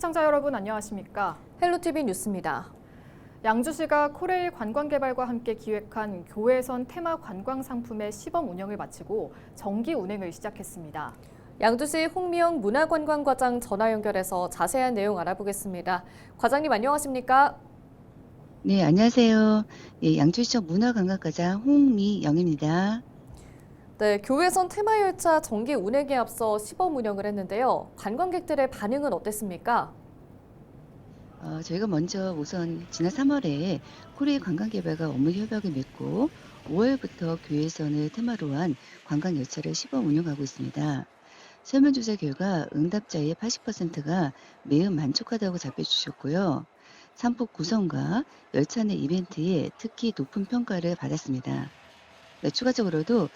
시청자 여러분 안녕하십니까? 헬로티비 뉴스입니다. 양주시가 코레일 관광개발과 함께 기획한 교외선 테마 관광 상품의 시범 운영을 마치고 정기 운행을 시작했습니다. 양주시 홍미영 문화관광과장 전화 연결해서 자세한 내용 알아보겠습니다. 과장님 안녕하십니까? 네, 안녕하세요. 예, 양주시청 문화관광과장 홍미영입니다. 네, 교외선 테마 열차 정기 운행에 앞서 시범 운영을 했는데요. 관광객들의 반응은 어땠습니까? 저희가 먼저 우선 지난 3월에 코레일 관광개발과 업무 협약을 맺고 5월부터 교외선을 테마로 한 관광 열차를 시범 운영하고 있습니다. 설문조사 결과 응답자의 80%가 매우 만족하다고 답해 주셨고요. 상품 구성과 열차 내 이벤트에 특히 높은 평가를 받았습니다. 네, 추가적으로도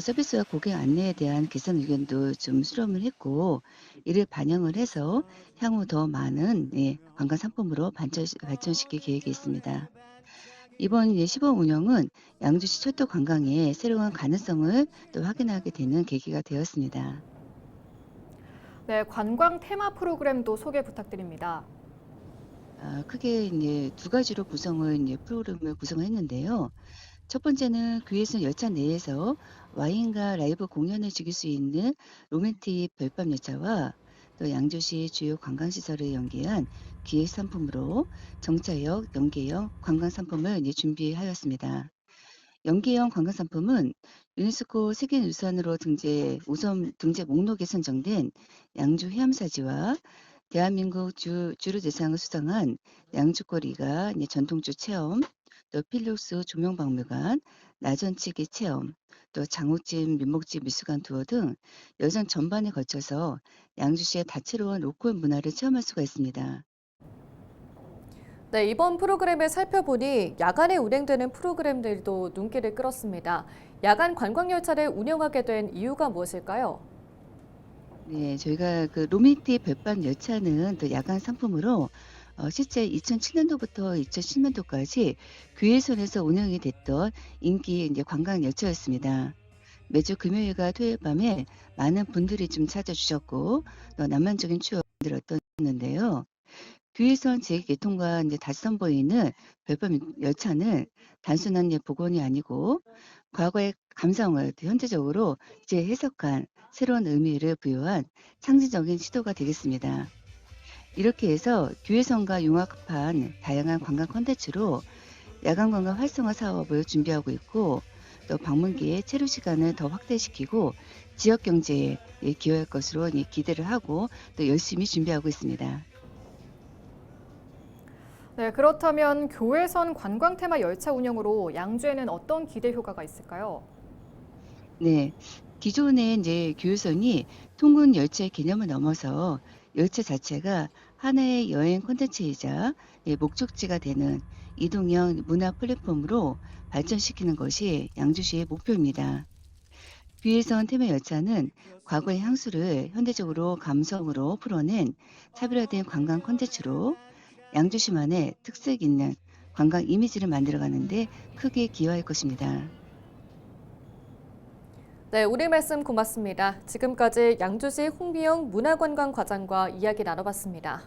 서비스와 고객 안내에 대한 개선 의견도 좀 수렴을 했고 이를 반영을 해서 향후 더 많은 관광 상품으로 발전시킬 계획이 있습니다. 이번 시범 운영은 양주시 철도 관광의 새로운 가능성을 또 확인하게 되는 계기가 되었습니다. 네, 관광 테마 프로그램도 소개 부탁드립니다. 크게 이제 두 가지로 프로그램을 구성을 했는데요. 첫 번째는 귀에선 열차 내에서 와인과 라이브 공연을 즐길 수 있는 로맨틱 별밤 열차와 또 양주시 주요 관광시설을 연계한 기획 상품으로 정차역, 연계형 관광 상품을 이제 준비하였습니다. 연계형 관광 상품은 유네스코 세계유산으로 우선 등재 목록에 선정된 양주 해암사지와 대한민국 주류 대상을 수상한 양주거리가 이제 전통주 체험, 또 필룩스 조명박물관, 나전치기 체험, 또 장욱집 민목집 미술관 투어 등 여정 전반에 걸쳐서 양주시의 다채로운 로컬 문화를 체험할 수가 있습니다. 네, 이번 프로그램을 살펴보니 야간에 운행되는 프로그램들도 눈길을 끌었습니다. 야간 관광 열차를 운영하게 된 이유가 무엇일까요? 네, 저희가 그 로미티 별밤 열차는 또 야간 상품으로 실제 2007년도부터 2010년도까지 규혜선에서 운영이 됐던 인기 이제 관광 열차였습니다. 매주 금요일과 토요일 밤에 많은 분들이 좀 찾아주셨고 또 낭만적인 추억을 만들었는데요. 규혜선 재개통과 이제 다시 선보이는 별밤 열차는 단순한 복원이 아니고 과거의 감성을 또 현재적으로 재해석한 새로운 의미를 부여한 상징적인 시도가 되겠습니다. 이렇게 해서 규혜선과 융합한 다양한 관광 콘텐츠로 야간 관광 활성화 사업을 준비하고 있고 또 방문객의 체류 시간을 더 확대시키고 지역 경제에 기여할 것으로 기대를 하고 또 열심히 준비하고 있습니다. 네, 그렇다면 교외선 관광 테마 열차 운영으로 양주에는 어떤 기대 효과가 있을까요? 네, 기존의 이제 교유선이 통근 열차의 개념을 넘어서 열차 자체가 하나의 여행 콘텐츠이자 목적지가 되는 이동형 문화 플랫폼으로 발전시키는 것이 양주시의 목표입니다. 귀에선 테마 열차는 과거의 향수를 현대적으로 감성으로 풀어낸 차별화된 관광 콘텐츠로 양주시만의 특색 있는 관광 이미지를 만들어가는데 크게 기여할 것입니다. 네, 오늘 말씀 고맙습니다. 지금까지 양주시 홍미영 문화관광과장과 이야기 나눠봤습니다.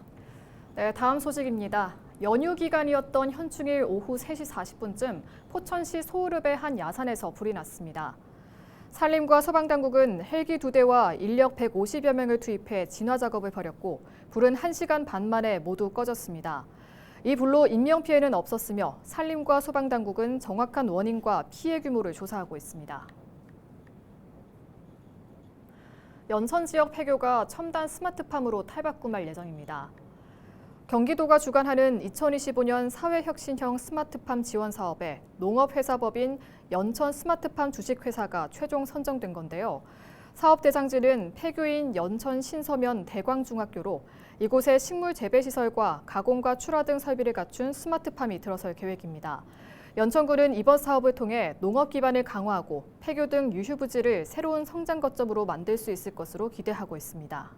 네, 다음 소식입니다. 연휴 기간이었던 현충일 오후 3시 40분쯤 포천시 소우릅의 한 야산에서 불이 났습니다. 산림과 소방당국은 헬기 2대와 인력 150여 명을 투입해 진화 작업을 벌였고 불은 1시간 반 만에 모두 꺼졌습니다. 이 불로 인명피해는 없었으며 산림과 소방당국은 정확한 원인과 피해 규모를 조사하고 있습니다. 연천 지역 폐교가 첨단 스마트팜으로 탈바꿈할 예정입니다. 경기도가 주관하는 2025년 사회혁신형 스마트팜 지원 사업에 농업회사법인 연천 스마트팜 주식회사가 최종 선정된 건데요. 사업 대상지는 폐교인 연천 신서면 대광중학교로 이곳에 식물 재배시설과 가공과 출하 등 설비를 갖춘 스마트팜이 들어설 계획입니다. 연천군은 이번 사업을 통해 농업 기반을 강화하고 폐교 등 유휴부지를 새로운 성장 거점으로 만들 수 있을 것으로 기대하고 있습니다.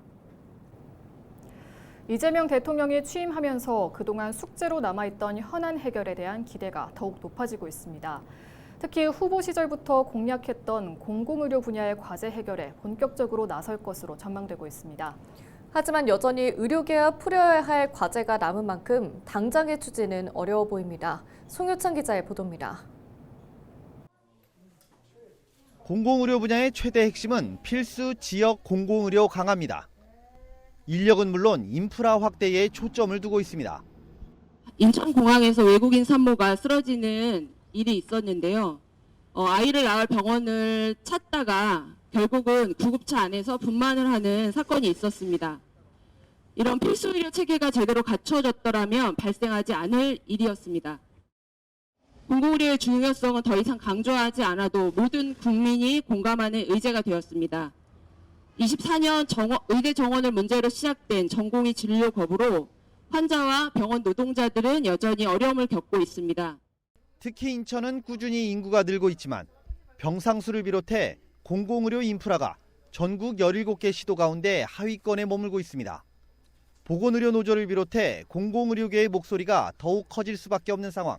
이재명 대통령이 취임하면서 그동안 숙제로 남아있던 현안 해결에 대한 기대가 더욱 높아지고 있습니다. 특히 후보 시절부터 공약했던 공공의료 분야의 과제 해결에 본격적으로 나설 것으로 전망되고 있습니다. 하지만 여전히 의료계와 풀어야 할 과제가 남은 만큼 당장의 추진은 어려워 보입니다. 송유찬 기자의 보도입니다. 공공의료 분야의 최대 핵심은 필수 지역 공공의료 강화입니다. 인력은 물론 인프라 확대에 초점을 두고 있습니다. 인천공항에서 외국인 산모가 쓰러지는 일이 있었는데요. 아이를 낳을 병원을 찾다가 결국은 구급차 안에서 분만을 하는 사건이 있었습니다. 이런 필수 의료 체계가 제대로 갖춰졌더라면 발생하지 않을 일이었습니다. 공공의료의 중요성은 더 이상 강조하지 않아도 모든 국민이 공감하는 의제가 되었습니다. 24년 의대 정원을 문제로 시작된 전공의 진료 거부로 환자와 병원 노동자들은 여전히 어려움을 겪고 있습니다. 특히 인천은 꾸준히 인구가 늘고 있지만 병상수를 비롯해 공공의료 인프라가 전국 17개 시도 가운데 하위권에 머물고 있습니다. 보건의료 노조를 비롯해 공공의료계의 목소리가 더욱 커질 수밖에 없는 상황.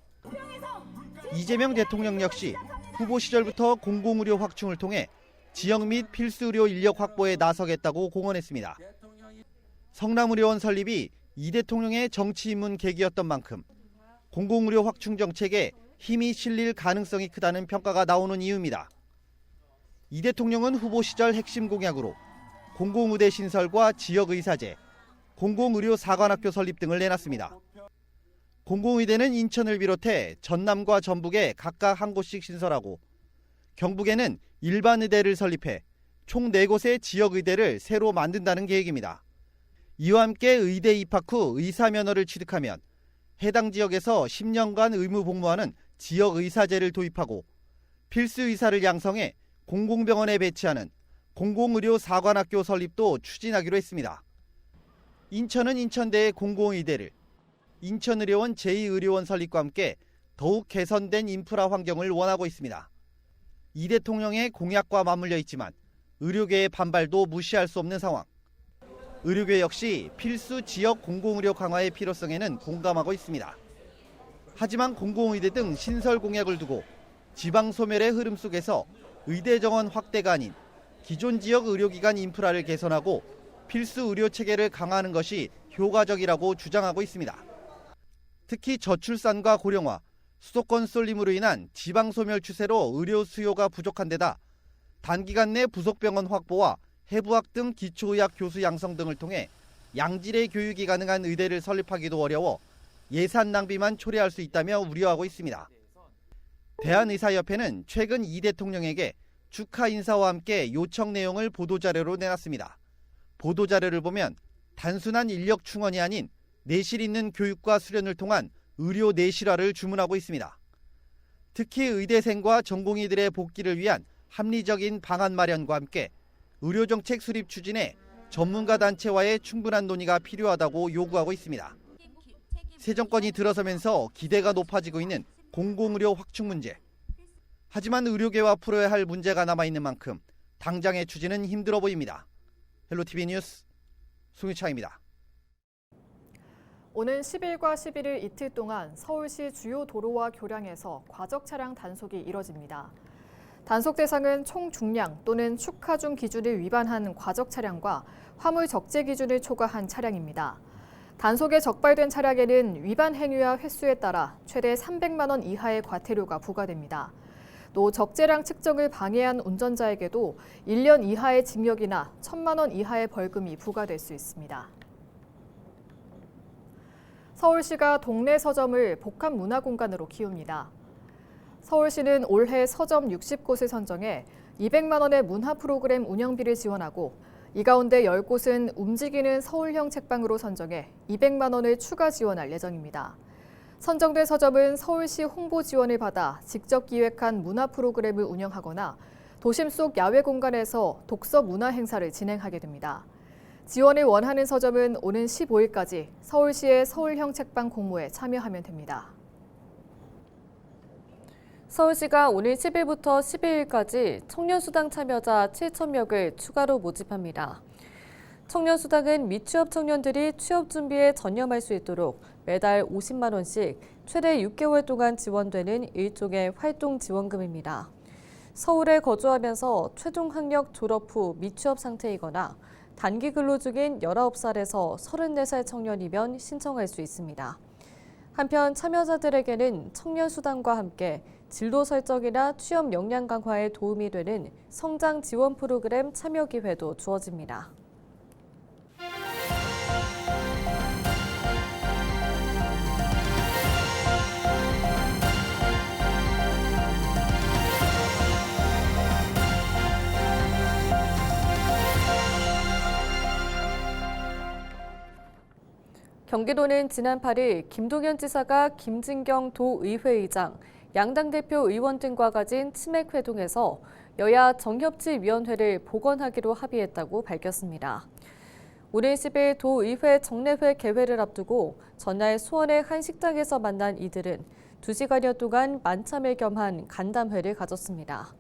이재명 대통령 역시 후보 시절부터 공공의료 확충을 통해 지역 및 필수의료 인력 확보에 나서겠다고 공언했습니다. 성남의료원 설립이 이 대통령의 정치 입문 계기였던 만큼 공공의료 확충 정책에 힘이 실릴 가능성이 크다는 평가가 나오는 이유입니다. 이 대통령은 후보 시절 핵심 공약으로 공공의대 신설과 지역의사제, 공공의료 사관학교 설립 등을 내놨습니다. 공공의대는 인천을 비롯해 전남과 전북에 각각 한 곳씩 신설하고 경북에는 일반 의대를 설립해 총 4곳의 지역의대를 새로 만든다는 계획입니다. 이와 함께 의대 입학 후 의사 면허를 취득하면 해당 지역에서 10년간 의무 복무하는 지역의사제를 도입하고 필수 의사를 양성해 공공병원에 배치하는 공공의료 사관학교 설립도 추진하기로 했습니다. 인천은 인천대의 공공의대를, 인천의료원 제2의료원 설립과 함께 더욱 개선된 인프라 환경을 원하고 있습니다. 이 대통령의 공약과 맞물려 있지만 의료계의 반발도 무시할 수 없는 상황. 의료계 역시 필수 지역 공공의료 강화의 필요성에는 공감하고 있습니다. 하지만 공공의대 등 신설 공약을 두고 지방 소멸의 흐름 속에서 의대 정원 확대가 아닌 기존 지역 의료기관 인프라를 개선하고 필수 의료 체계를 강화하는 것이 효과적이라고 주장하고 있습니다. 특히 저출산과 고령화, 수도권 쏠림으로 인한 지방 소멸 추세로 의료 수요가 부족한 데다 단기간 내 부속병원 확보와 해부학 등 기초의학 교수 양성 등을 통해 양질의 교육이 가능한 의대를 설립하기도 어려워 예산 낭비만 초래할 수 있다며 우려하고 있습니다. 대한의사협회는 최근 이 대통령에게 축하 인사와 함께 요청 내용을 보도자료로 내놨습니다. 보도자료를 보면 단순한 인력 충원이 아닌 내실 있는 교육과 수련을 통한 의료 내실화를 주문하고 있습니다. 특히 의대생과 전공의들의 복귀를 위한 합리적인 방안 마련과 함께 의료정책 수립 추진에 전문가 단체와의 충분한 논의가 필요하다고 요구하고 있습니다. 새 정권이 들어서면서 기대가 높아지고 있는 공공의료 확충 문제. 하지만 의료계와 풀어야 할 문제가 남아있는 만큼 당장의 추진은 힘들어 보입니다. 헬로티비 뉴스 송유창입니다. 오는 10일과 11일 이틀 동안 서울시 주요 도로와 교량에서 과적 차량 단속이 이뤄집니다. 단속 대상은 총 중량 또는 축하 중 기준을 위반한 과적 차량과 화물 적재 기준을 초과한 차량입니다. 단속에 적발된 차량에는 위반 행위와 횟수에 따라 최대 300만 원 이하의 과태료가 부과됩니다. 또 적재량 측정을 방해한 운전자에게도 1년 이하의 징역이나 1,000만 원 이하의 벌금이 부과될 수 있습니다. 서울시가 동네 서점을 복합 문화공간으로 키웁니다. 서울시는 올해 서점 60곳을 선정해 200만 원의 문화 프로그램 운영비를 지원하고 이 가운데 10곳은 움직이는 서울형 책방으로 선정해 200만 원을 추가 지원할 예정입니다. 선정된 서점은 서울시 홍보 지원을 받아 직접 기획한 문화 프로그램을 운영하거나 도심 속 야외 공간에서 독서 문화 행사를 진행하게 됩니다. 지원을 원하는 서점은 오는 15일까지 서울시의 서울형 책방 공모에 참여하면 됩니다. 서울시가 오늘 10일부터 12일까지 청년수당 참여자 7,000명을 추가로 모집합니다. 청년수당은 미취업 청년들이 취업 준비에 전념할 수 있도록 매달 50만 원씩 최대 6개월 동안 지원되는 일종의 활동 지원금입니다. 서울에 거주하면서 최종 학력 졸업 후 미취업 상태이거나 단기 근로 중인 19살에서 34살 청년이면 신청할 수 있습니다. 한편 참여자들에게는 청년수당과 함께 진로 설정이나 취업 역량 강화에 도움이 되는 성장 지원 프로그램 참여 기회도 주어집니다. 경기도는 지난 8일 김동연 지사가 김진경 도의회의장, 양당 대표 의원 등과 가진 치맥 회동에서 여야 정협치위원회를 복원하기로 합의했다고 밝혔습니다. 오는 10일 도의회 정례회 개회를 앞두고 전날 수원의 한 식당에서 만난 이들은 2시간여 동안 만참을 겸한 간담회를 가졌습니다.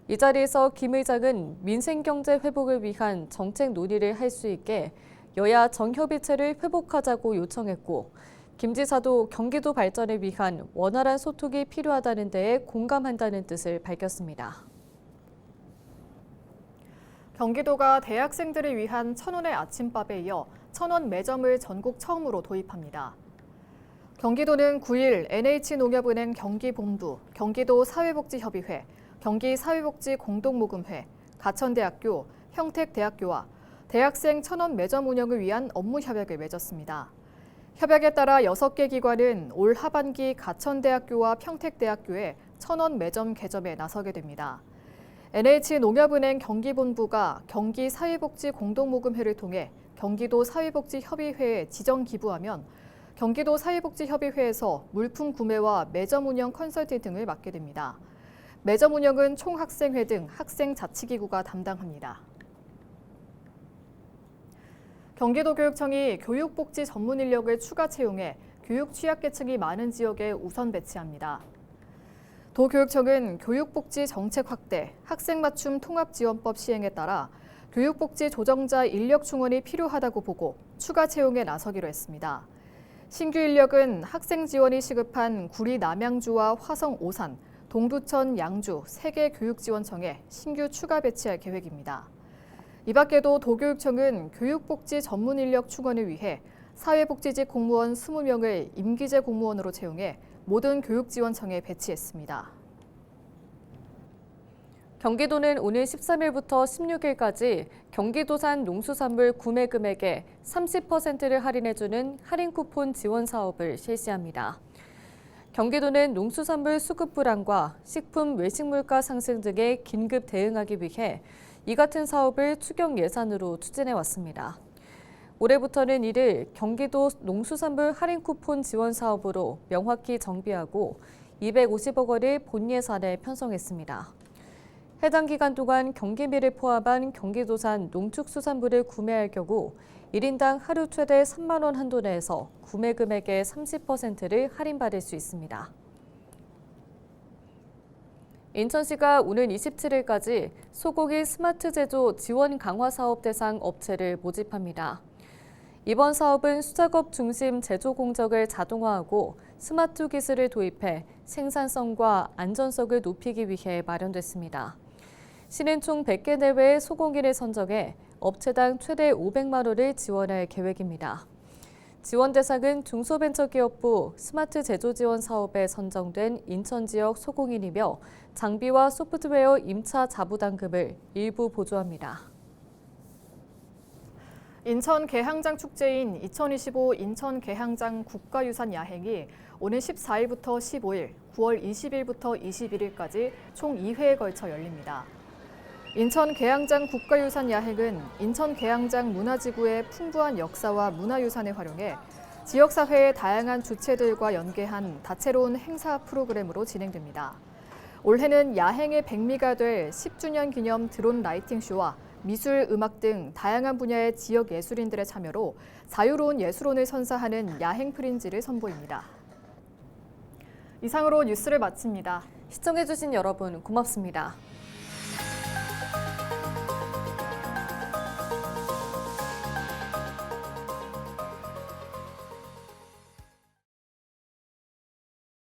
이 자리에서 김 의장은 민생경제 회복을 위한 정책 논의를 할 수 있게 여야 정협의체를 회복하자고 요청했고, 김 지사도 경기도 발전을 위한 원활한 소통이 필요하다는 데에 공감한다는 뜻을 밝혔습니다. 경기도가 대학생들을 위한 1,000원의 아침밥에 이어 1,000원 매점을 전국 처음으로 도입합니다. 경기도는 9일 NH농협은행 경기본부, 경기도 사회복지협의회, 경기사회복지공동모금회, 가천대학교, 형택대학교와 대학생 1,000원 매점 운영을 위한 업무 협약을 맺었습니다. 협약에 따라 6개 기관은 올 하반기 가천대학교와 평택대학교에 1,000원 매점 개점에 나서게 됩니다. NH농협은행 경기본부가 경기사회복지공동모금회를 통해 경기도 사회복지협의회에 지정 기부하면 경기도 사회복지협의회에서 물품 구매와 매점 운영 컨설팅 등을 맡게 됩니다. 매점 운영은 총학생회 등 학생자치기구가 담당합니다. 경기도교육청이 교육복지 전문 인력을 추가 채용해 교육 취약계층이 많은 지역에 우선 배치합니다. 도교육청은 교육복지 정책 확대, 학생 맞춤 통합지원법 시행에 따라 교육복지 조정자 인력 충원이 필요하다고 보고 추가 채용에 나서기로 했습니다. 신규 인력은 학생 지원이 시급한 구리 남양주와 화성 오산, 동두천 양주 3개 교육지원청에 신규 추가 배치할 계획입니다. 이 밖에도 도교육청은 교육복지 전문 인력 충원을 위해 사회복지직 공무원 20명을 임기제 공무원으로 채용해 모든 교육지원청에 배치했습니다. 경기도는 오늘 13일부터 16일까지 경기도산 농수산물 구매 금액의 30%를 할인해주는 할인 쿠폰 지원 사업을 실시합니다. 경기도는 농수산물 수급 불안과 식품 외식물가 상승 등에 긴급 대응하기 위해 이 같은 사업을 추경 예산으로 추진해 왔습니다. 올해부터는 이를 경기도 농수산물 할인 쿠폰 지원 사업으로 명확히 정비하고 250억 원을 본 예산에 편성했습니다. 해당 기간 동안 경기미를 포함한 경기도산 농축수산물을 구매할 경우 1인당 하루 최대 3만 원 한도 내에서 구매 금액의 30%를 할인받을 수 있습니다. 인천시가 오는 27일까지 소고기 스마트 제조 지원 강화 사업 대상 업체를 모집합니다. 이번 사업은 수작업 중심 제조 공정을 자동화하고 스마트 기술을 도입해 생산성과 안전성을 높이기 위해 마련됐습니다. 시는 총 100개 내외의 소고기를 선정해 업체당 최대 500만 원을 지원할 계획입니다. 지원 대상은 중소벤처기업부 스마트 제조 지원 사업에 선정된 인천 지역 소공인이며 장비와 소프트웨어 임차 자부담금을 일부 보조합니다. 인천 개항장 축제인 2025 인천 개항장 국가유산 야행이 오는 14일부터 15일, 9월 20일부터 21일까지 총 2회에 걸쳐 열립니다. 인천 개항장 국가유산 야행은 인천 개항장 문화지구의 풍부한 역사와 문화유산을 활용해 지역사회의 다양한 주체들과 연계한 다채로운 행사 프로그램으로 진행됩니다. 올해는 야행의 백미가 될 10주년 기념 드론 라이팅쇼와 미술, 음악 등 다양한 분야의 지역 예술인들의 참여로 자유로운 예술혼을 선사하는 야행 프린지를 선보입니다. 이상으로 뉴스를 마칩니다. 시청해주신 여러분 고맙습니다.